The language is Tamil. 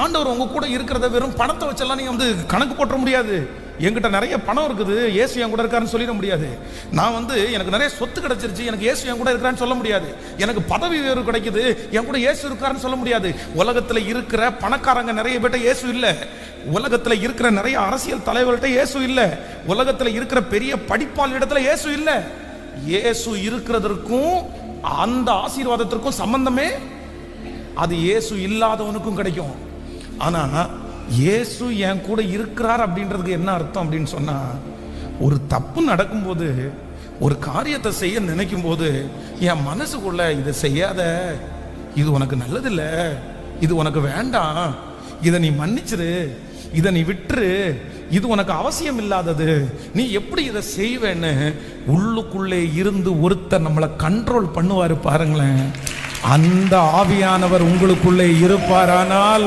ஆண்டவர் உங்க கூட இருக்கிறத வெறும் பணத்தை வச்செல்லாம் நீங்க கணக்கு போட்ட முடியாது. என்கிட்ட நிறைய பணம் இருக்குது, இயேசு என் கூட இருக்காருன்னு சொல்லிட முடியாது. நான் எனக்கு நிறைய சொத்து கிடைச்சிருச்சு, எனக்கு இயேசு என் கூட இருக்கிறான்னு சொல்ல முடியாது. எனக்கு பதவி உயர்வு கிடைக்குது, என் கூட இயேசு இருக்காருன்னு சொல்ல முடியாது. உலகத்துல இருக்கிற பணக்காரங்க நிறைய பேர்ட்ட இயேசு இல்ல, உலகத்துல இருக்கிற நிறைய அரசியல் தலைவர்கள்ட்ட இயேசு இல்ல, உலகத்துல இருக்கிற பெரிய படிப்பாளி இடத்துல இயேசு இல்ல. இயேசு இருக்கிறதற்கும் அந்த ஆசீர்வாதத்திற்கும் சம்பந்தமே அது இயேசு இல்லாதவனுக்கும் கிடைக்கும். ஆனா இயேசு என் கூட இருக்கிறார் அப்படின்றதுக்கு என்ன அர்த்தம் அப்படின்னு சொன்னா, ஒரு தப்பு நடக்கும்போது, ஒரு காரியத்தை செய்ய நினைக்கும் போது என் மனசுக்குள்ள இதை செய்யாத, இது உனக்கு நல்லதில்ல, இது உனக்கு வேண்டாம், இதை நீ மன்னிச்சிரு, இதை நீ விட்டுரு, இது உனக்கு அவசியம் இல்லாதது, நீ எப்படி இதை செய்வேன்னு உள்ளுக்குள்ளே இருந்து ஒருத்தர் நம்மளை கண்ட்ரோல் பண்ணுவாரு பாருங்களேன். அந்த ஆவியானவர் உங்களுக்குள்ளே இருப்பாரானால்